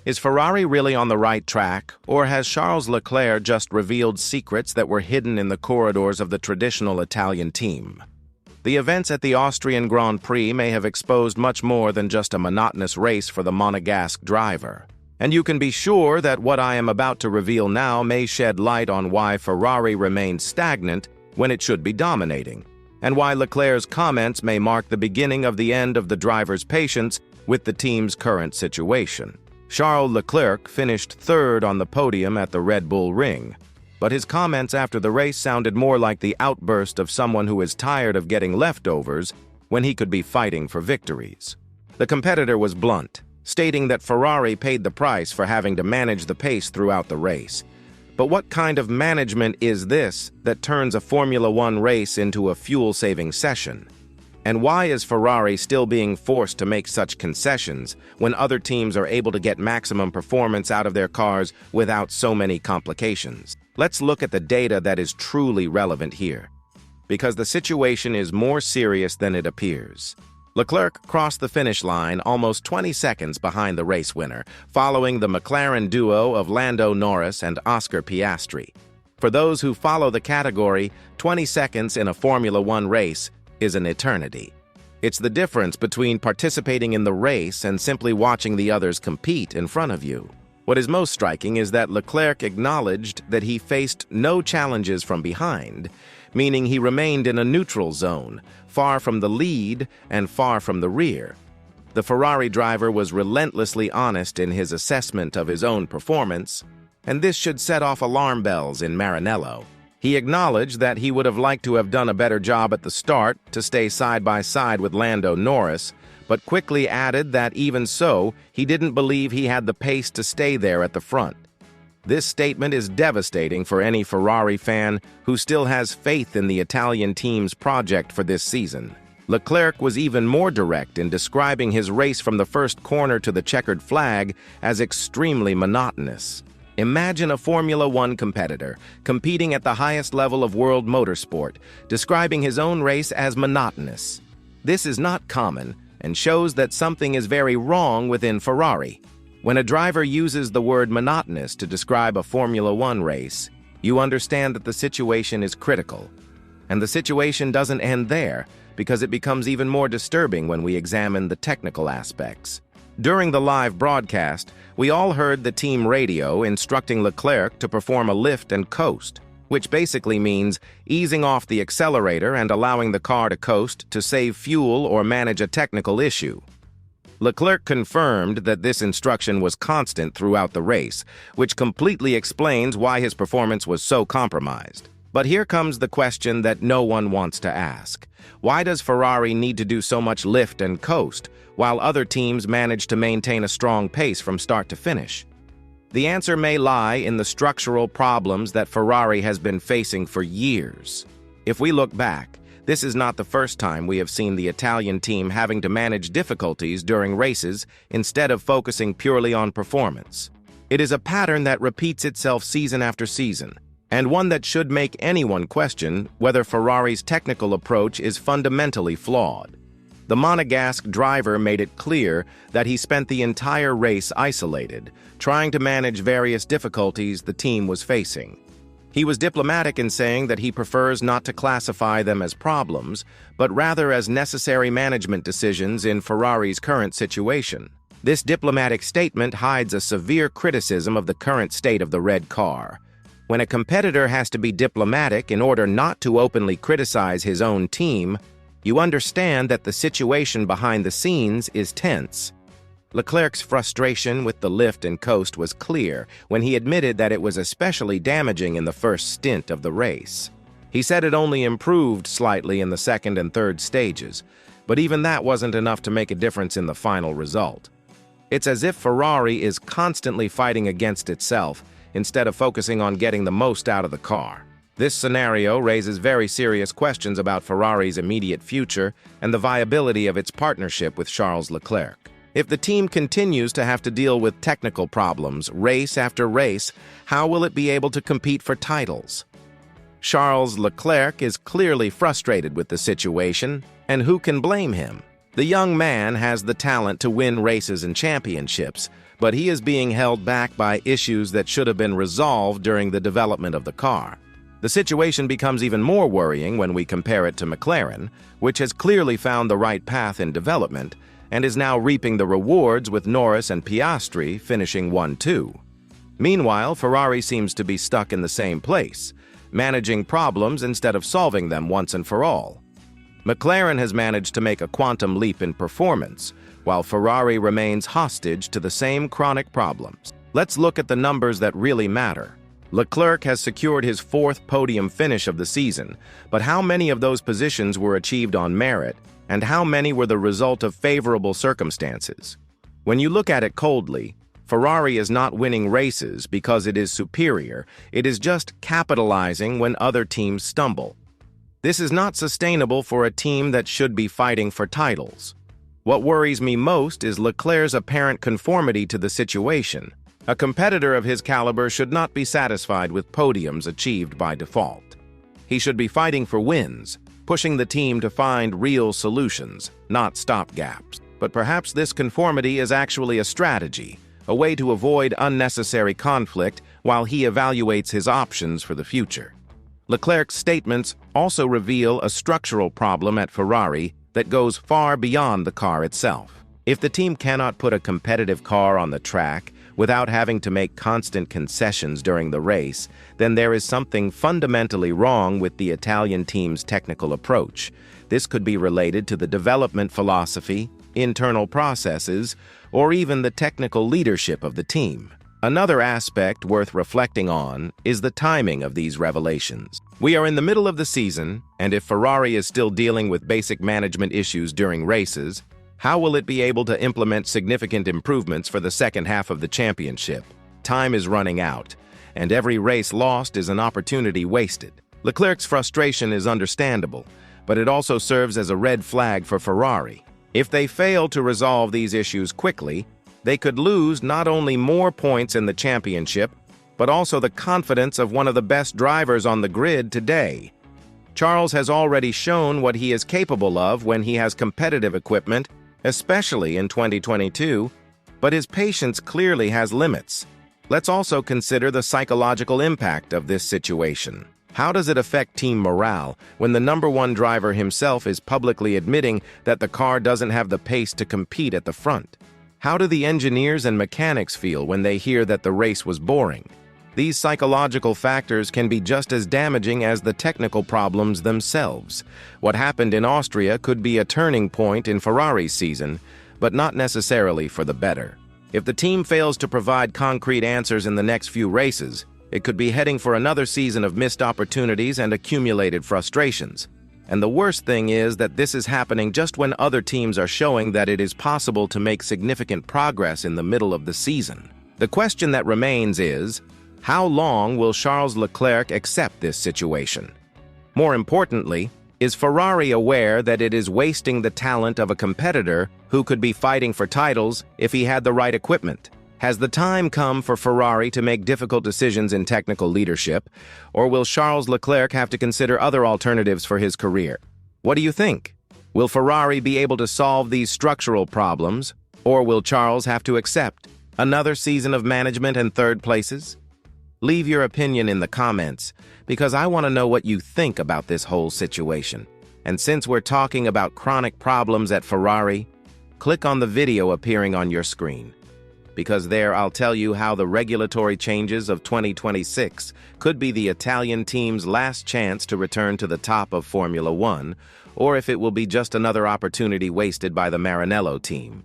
Is Ferrari really on the right track, or has Charles Leclerc just revealed secrets that were hidden in the corridors of the traditional Italian team? The events at the Austrian Grand Prix may have exposed much more than just a monotonous race for the Monegasque driver. And you can be sure that what I am about to reveal now may shed light on why Ferrari remains stagnant when it should be dominating, and why Leclerc's comments may mark the beginning of the end of the driver's patience with the team's current situation. Charles Leclerc finished third on the podium at the Red Bull Ring, but his comments after the race sounded more like the outburst of someone who is tired of getting leftovers when he could be fighting for victories. The competitor was blunt, stating that Ferrari paid the price for having to manage the pace throughout the race. But what kind of management is this that turns a Formula One race into a fuel-saving session? And why is Ferrari still being forced to make such concessions when other teams are able to get maximum performance out of their cars without so many complications? Let's look at the data that is truly relevant here, because the situation is more serious than it appears. Leclerc crossed the finish line almost 20 seconds behind the race winner, following the McLaren duo of Lando Norris and Oscar Piastri. For those who follow the category, 20 seconds in a Formula One race is an eternity. It's the difference between participating in the race and simply watching the others compete in front of you. What is most striking is that Leclerc acknowledged that he faced no challenges from behind, meaning he remained in a neutral zone, far from the lead and far from the rear. The Ferrari driver was relentlessly honest in his assessment of his own performance, and this should set off alarm bells in Maranello. He acknowledged that he would have liked to have done a better job at the start to stay side by side with Lando Norris, but quickly added that even so, he didn't believe he had the pace to stay there at the front. This statement is devastating for any Ferrari fan who still has faith in the Italian team's project for this season. Leclerc was even more direct in describing his race from the first corner to the checkered flag as extremely monotonous. Imagine a Formula One competitor competing at the highest level of world motorsport, describing his own race as monotonous. This is not common and shows that something is very wrong within Ferrari. When a driver uses the word monotonous to describe a Formula One race, you understand that the situation is critical. And the situation doesn't end there, because it becomes even more disturbing when we examine the technical aspects. During the live broadcast, we all heard the team radio instructing Leclerc to perform a lift and coast, which basically means easing off the accelerator and allowing the car to coast to save fuel or manage a technical issue. Leclerc confirmed that this instruction was constant throughout the race, which completely explains why his performance was so compromised. But here comes the question that no one wants to ask. Why does Ferrari need to do so much lift and coast, while other teams manage to maintain a strong pace from start to finish? The answer may lie in the structural problems that Ferrari has been facing for years. If we look back, this is not the first time we have seen the Italian team having to manage difficulties during races instead of focusing purely on performance. It is a pattern that repeats itself season after season, and one that should make anyone question whether Ferrari's technical approach is fundamentally flawed. The Monegasque driver made it clear that he spent the entire race isolated, trying to manage various difficulties the team was facing. He was diplomatic in saying that he prefers not to classify them as problems, but rather as necessary management decisions in Ferrari's current situation. This diplomatic statement hides a severe criticism of the current state of the red car. When a competitor has to be diplomatic in order not to openly criticize his own team, you understand that the situation behind the scenes is tense. Leclerc's frustration with the lift and coast was clear when he admitted that it was especially damaging in the first stint of the race. He said it only improved slightly in the second and third stages, but even that wasn't enough to make a difference in the final result. It's as if Ferrari is constantly fighting against itself instead of focusing on getting the most out of the car. This scenario raises very serious questions about Ferrari's immediate future and the viability of its partnership with Charles Leclerc. If the team continues to have to deal with technical problems race after race, how will it be able to compete for titles? Charles Leclerc is clearly frustrated with the situation, and who can blame him? The young man has the talent to win races and championships, but he is being held back by issues that should have been resolved during the development of the car. The situation becomes even more worrying when we compare it to McLaren, which has clearly found the right path in development and is now reaping the rewards with Norris and Piastri finishing 1-2. Meanwhile, Ferrari seems to be stuck in the same place, managing problems instead of solving them once and for all. McLaren has managed to make a quantum leap in performance, while Ferrari remains hostage to the same chronic problems. Let's look at the numbers that really matter. Leclerc has secured his 4th podium finish of the season, but how many of those positions were achieved on merit, and how many were the result of favorable circumstances? When you look at it coldly, Ferrari is not winning races because it is superior, it is just capitalizing when other teams stumble. This is not sustainable for a team that should be fighting for titles. What worries me most is Leclerc's apparent conformity to the situation. A competitor of his caliber should not be satisfied with podiums achieved by default. He should be fighting for wins, pushing the team to find real solutions, not stopgaps. But perhaps this conformity is actually a strategy, a way to avoid unnecessary conflict while he evaluates his options for the future. Leclerc's statements also reveal a structural problem at Ferrari that goes far beyond the car itself. If the team cannot put a competitive car on the track without having to make constant concessions during the race, then there is something fundamentally wrong with the Italian team's technical approach. This could be related to the development philosophy, internal processes, or even the technical leadership of the team. Another aspect worth reflecting on is the timing of these revelations. We are in the middle of the season, and if Ferrari is still dealing with basic management issues during races, how will it be able to implement significant improvements for the second half of the championship? Time is running out, and every race lost is an opportunity wasted. Leclerc's frustration is understandable, but it also serves as a red flag for Ferrari. If they fail to resolve these issues quickly, they could lose not only more points in the championship, but also the confidence of one of the best drivers on the grid today. Charles has already shown what he is capable of when he has competitive equipment, especially in 2022, but his patience clearly has limits. Let's also consider the psychological impact of this situation. How does it affect team morale when the #1 driver himself is publicly admitting that the car doesn't have the pace to compete at the front? How do the engineers and mechanics feel when they hear that the race was boring? These psychological factors can be just as damaging as the technical problems themselves. What happened in Austria could be a turning point in Ferrari's season, but not necessarily for the better. If the team fails to provide concrete answers in the next few races, it could be heading for another season of missed opportunities and accumulated frustrations. And the worst thing is that this is happening just when other teams are showing that it is possible to make significant progress in the middle of the season. The question that remains is, how long will Charles Leclerc accept this situation? More importantly, is Ferrari aware that it is wasting the talent of a competitor who could be fighting for titles if he had the right equipment? Has the time come for Ferrari to make difficult decisions in technical leadership, or will Charles Leclerc have to consider other alternatives for his career? What do you think? Will Ferrari be able to solve these structural problems, or will Charles have to accept another season of management and third places? Leave your opinion in the comments, because I want to know what you think about this whole situation. And since we're talking about chronic problems at Ferrari, click on the video appearing on your screen, because there I'll tell you how the regulatory changes of 2026 could be the Italian team's last chance to return to the top of Formula One, or if it will be just another opportunity wasted by the Maranello team.